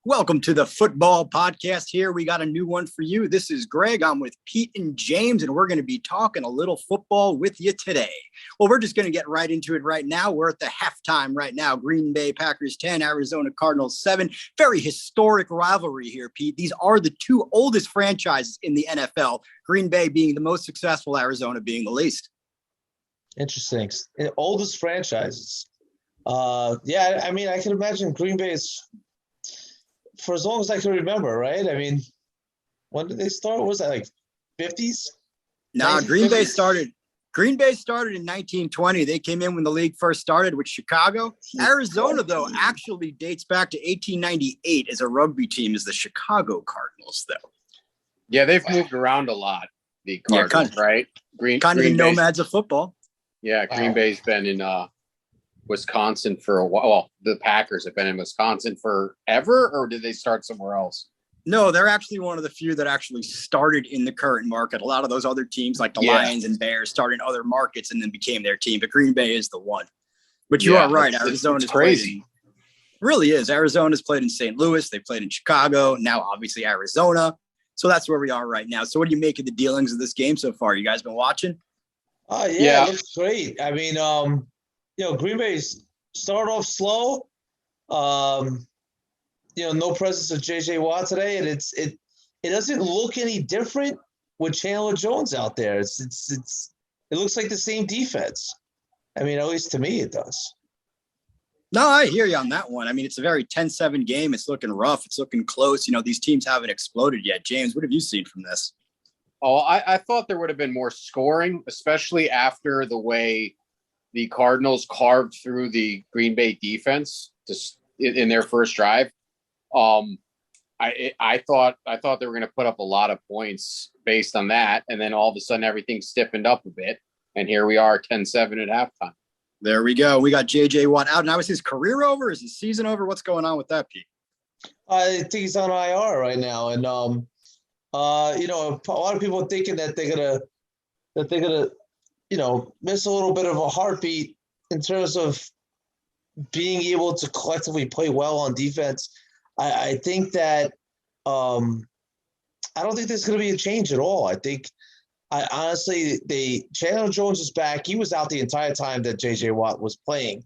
Welcome to the football podcast here. We got a new one for you. This is Greg. I'm with Pete and James, and we're going to be talking a little football with you today. Well, we're just going to get right into it right now. We're at the halftime right now. Green Bay Packers 10, Arizona Cardinals 7. Very historic rivalry here, Pete. These are the two oldest franchises in the NFL, Green Bay being the most successful, Arizona being the least. Interesting. Oldest franchises. I mean, I can imagine Green Bay is – for as long as I can remember, right? I mean, when did they start? What was that, like 50s? No, Green Bay started in 1920. They came in when the league first started with Chicago. Arizona, though, actually dates back to 1898 as a rugby team, as the Chicago Cardinals, though. Yeah, they've moved around a lot, the Cardinals, right? Green the nomads of football. Yeah, Green Bay's been in Wisconsin for a while. Well, the Packers have been in Wisconsin forever, or did they start somewhere else? No, they're actually one of the few that actually started in the current market. A lot of those other teams like the Lions and Bears started in other markets and then became their team. But Green Bay is the one. But you are right. Arizona's crazy. Really is. Arizona's played in St. Louis. They played in Chicago. Now, obviously, Arizona. So that's where we are right now. So what do you make of the dealings of this game so far? You guys been watching? Oh, yeah. It looks great. I mean, Green Bay's start off slow. No presence of J.J. Watt today, and it doesn't look any different with Chandler Jones out there. It looks like the same defense. I mean, at least to me, it does. No, I hear you on that one. I mean, it's a very 10-7 game. It's looking rough. It's looking close. These teams haven't exploded yet. James, what have you seen from this? Oh, I thought there would have been more scoring, especially after the way the Cardinals carved through the Green Bay defense in their first drive. I thought they were going to put up a lot of points based on that, and then all of a sudden everything stiffened up a bit, and here we are 10-7 at halftime. There we go. We got J.J. Watt out. Now, is his career over? Is his season over? What's going on with that, Pete? I think he's on IR right now, and a lot of people are thinking that they're gonna miss a little bit of a heartbeat in terms of being able to collectively play well on defense. I think that I don't think there's going to be a change at all. Honestly, Chandler Jones is back. He was out the entire time that J.J. Watt was playing.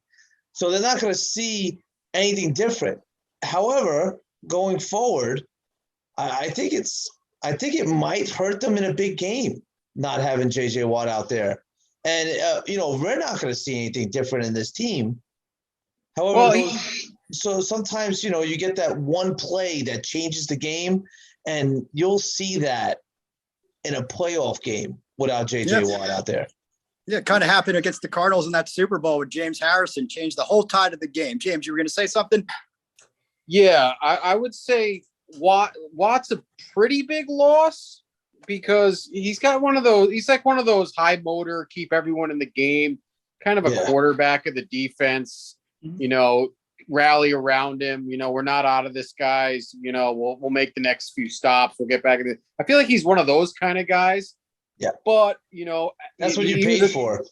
So they're not going to see anything different. However, going forward, I think it might hurt them in a big game not having J.J. Watt out there. And, we're not going to see anything different in this team. However, so sometimes, you get that one play that changes the game, and you'll see that in a playoff game without J.J. Watt out there. Yeah, it kind of happened against the Cardinals in that Super Bowl with James Harrison, changed the whole tide of the game. James, you were going to say something? Yeah, I would say Watt's a pretty big loss, because he's like one of those high motor, keep everyone in the game, kind of a quarterback of the defense, rally around him. We're not out of this, guys. We'll make the next few stops. We'll get back in it. I feel like he's one of those kind of guys. Yeah. But, that's what you paid for.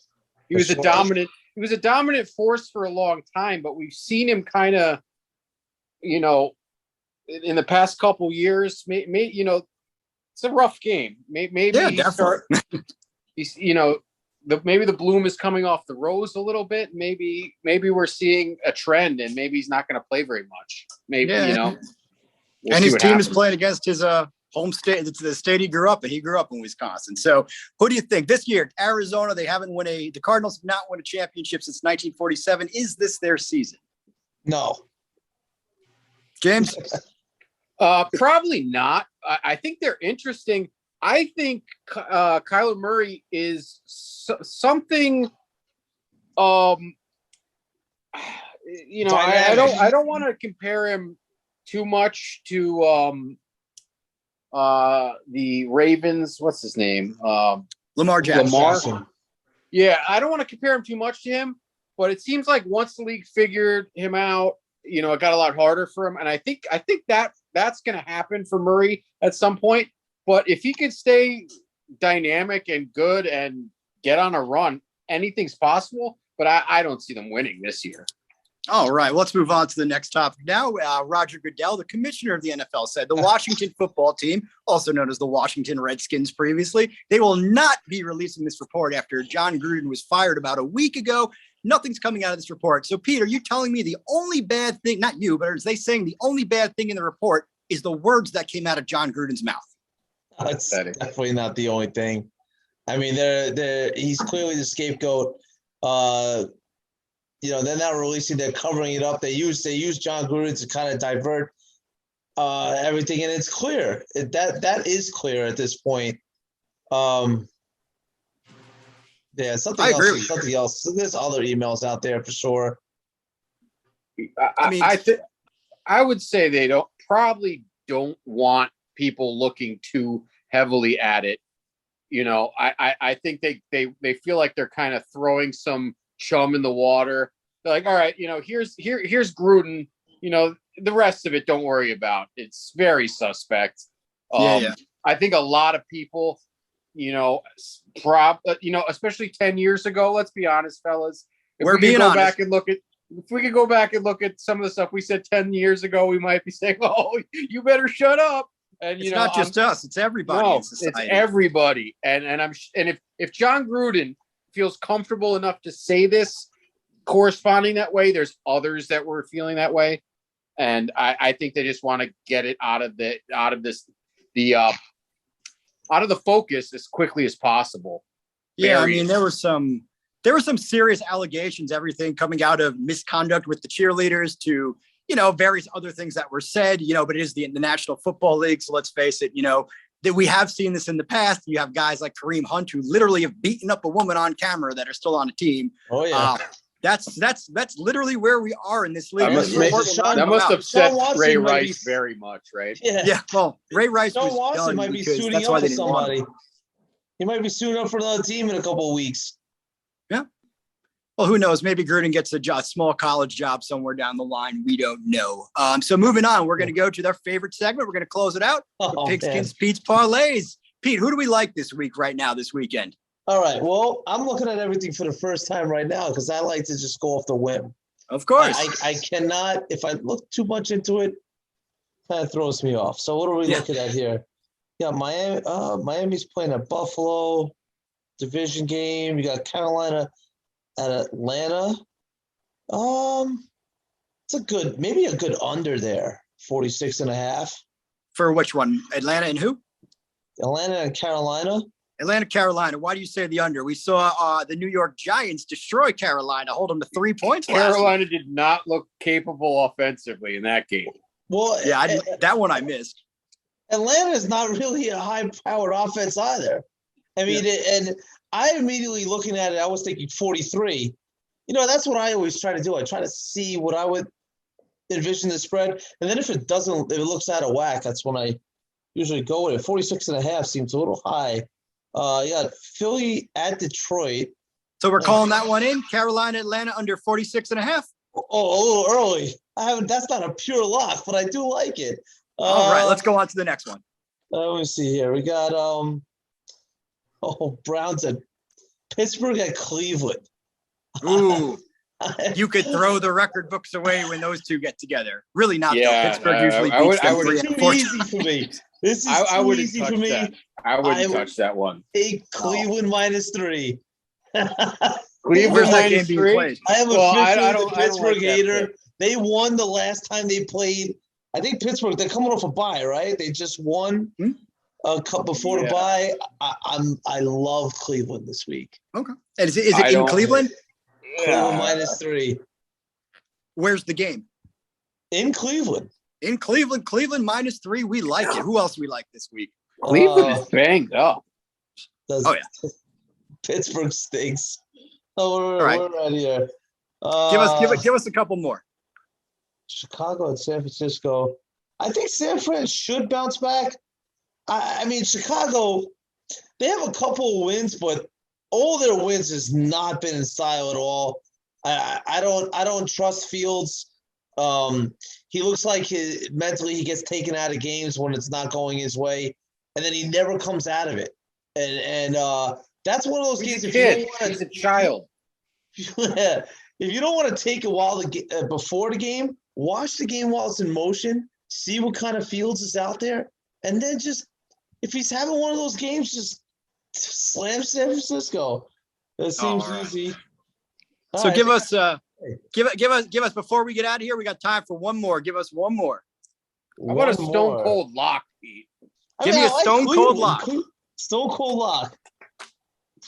He was a dominant force for a long time, but we've seen him kind of, in the past couple years, it's a rough game. Maybe maybe the bloom is coming off the rose a little bit. Maybe we're seeing a trend, and maybe he's not going to play very much. Maybe, we'll and his team is playing against his home state. It's the state he grew up in. He grew up in Wisconsin. So who do you think this year? Arizona, the Cardinals have not won a championship since 1947. Is this their season? No. James? Probably not. I think they're interesting. I think Kyler Murray is something. I don't want to compare him too much to the Ravens. What's his name? Lamar Jackson. Yeah, I don't want to compare him too much to him, but it seems like once the league figured him out, it got a lot harder for him, and I think that's going to happen for Murray at some point. But if he could stay dynamic and good and get on a run, anything's possible. But I don't see them winning this year. All right, well, let's move on to the next topic now. Roger Goodell, the commissioner of the NFL, said the Washington football team, also known as the Washington Redskins previously, they will not be releasing this report after John Gruden was fired about a week ago. Nothing's coming out of this report. So, Pete, are you telling me the only bad thing, not you, but are they saying the only bad thing in the report is the words that came out of John Gruden's mouth? That's definitely not the only thing. I mean, he's clearly the scapegoat. They're not releasing, they're covering it up. They use John Gruden to kind of divert everything, and it's clear. That is clear at this point. Something else. There's other emails out there for sure. I would say they probably don't want people looking too heavily at it. I think they feel like they're kind of throwing some chum in the water. They're like, all right, here's Gruden. The rest of it, don't worry about. It's very suspect. I think a lot of people, especially 10 years ago. Let's be honest, fellas. If we could go back and look at some of the stuff we said 10 years ago, we might be saying, "Oh, you better shut up." And it's not just us; it's everybody. No, it's everybody. And if John Gruden feels comfortable enough to say this, corresponding that way, there's others that were feeling that way, and I think they just want to get it out of the focus as quickly as possible. Yeah, I mean, there were some serious allegations, everything coming out of misconduct with the cheerleaders to, various other things that were said, but it is the National Football League. So let's face it, that we have seen this in the past. You have guys like Kareem Hunt who literally have beaten up a woman on camera that are still on a team. Oh yeah. That's literally where we are in this league. That must upset Ray Rice very much, right? Yeah. Well, Ray Rice Sean Watson might be suiting up for somebody. He might be suiting up for another team in a couple of weeks. Yeah. Well, who knows? Maybe Gruden gets a small college job somewhere down the line. We don't know. So moving on, we're going to go to their favorite segment. We're going to close it out. Pigskins, Pete's Parlays. Pete, who do we like this week right now, this weekend? All right. Well, I'm looking at everything for the first time right now because I like to just go off the whim. Of course. I cannot, if I look too much into it, kind of throws me off. So what are we looking at here? Yeah, Miami's playing at Buffalo, division game. You got Carolina at Atlanta. It's maybe a good under there, 46.5. For which one? Atlanta and who? Atlanta and Carolina. Atlanta, Carolina. Why do you say the under? We saw the New York Giants destroy Carolina, hold them to 3 points. Carolina did not look capable offensively in that game. Well, yeah, that one I missed. Atlanta is not really a high-powered offense either. I mean, and I immediately looking at it, I was thinking 43. That's what I always try to do. I try to see what I would envision the spread, and then if it looks out of whack, that's when I usually go with it. 46.5 seems a little high. You got Philly at Detroit. So we're calling that one in. Carolina, Atlanta under 46.5. Oh, a little early. That's not a pure lock, but I do like it. All right, let's go on to the next one. Let me see here. We got Browns at Pittsburgh at Cleveland. Ooh, you could throw the record books away when those two get together. Really not. Yeah, Pittsburgh usually beats them 3 and 4 easy for me. This is too easy for me. I wouldn't touch that one. Cleveland -3. Cleveland -3. I am a Pittsburgh hater. They won the last time they played. I think Pittsburgh, they're coming off a bye, right? They just won before the bye. I love Cleveland this week. Okay. And is it in Cleveland? Cleveland -3. Where's the game? In Cleveland. In Cleveland. Cleveland -3. We like it. Who else we like this week? Cleveland is banged up. Pittsburgh stinks. We're right here. Give us a couple more. Chicago and San Francisco. I think San Fran should bounce back. I mean, Chicago, they have a couple of wins, but all their wins has not been in style at all. I don't trust Fields. He looks like mentally he gets taken out of games when it's not going his way, and then he never comes out of it. And that's one of those games. He's a child. if you don't want to take a while before the game, watch the game while it's in motion, see what kind of fields is out there, and then just if he's having one of those games, just slam San Francisco. That seems easy. So give us before we get out of here. We got time for one more. Give us one more. How about a stone cold lock, Pete? Give me a stone cold lock. Stone cold lock.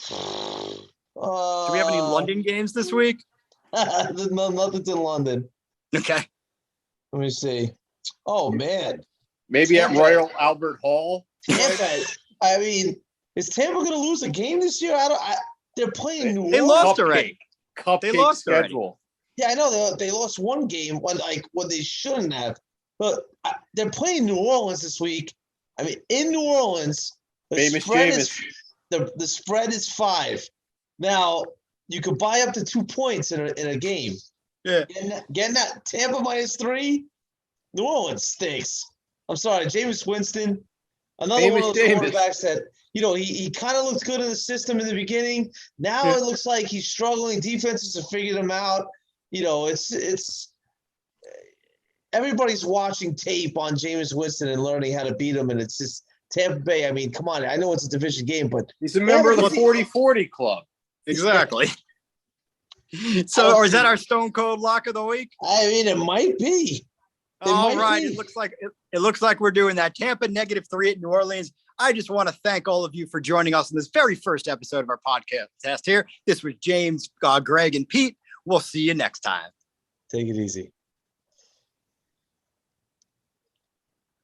Do we have any London games this week? No, nothing's in London. Okay. Let me see. Oh man. Maybe at Royal Albert Hall. Tampa. I mean, is Tampa going to lose a game this year? They're playing New Orleans. They lost already. They lost schedule. Yeah, I know they lost one game when they shouldn't have. But they're playing New Orleans this week. I mean, in New Orleans, the spread is 5. Now you could buy up to 2 points in a game. Yeah, getting that Tampa -3. New Orleans stinks. I'm sorry, Jameis Winston, another one of those quarterbacks that he kind of looked good in the system in the beginning. Now it looks like he's struggling. Defenses have figured him out. It's everybody's watching tape on Jameis Winston and learning how to beat him, and it's just Tampa Bay. I mean, come on. I know it's a division game, but he's a member of the 40-40 club. Exactly. So, or is that our stone cold lock of the week? I mean, it might be. All right. It looks like we're doing that. Tampa -3 at New Orleans. I just want to thank all of you for joining us in this very first episode of our podcast here. This was James, Greg, and Pete. We'll see you next time. Take it easy.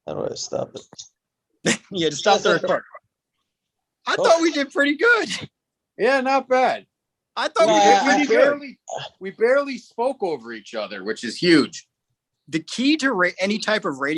How do I stop it? Yeah, to stop the record. I thought we did pretty good. Yeah, not bad. I thought we barely spoke over each other, which is huge. The key to any type of radio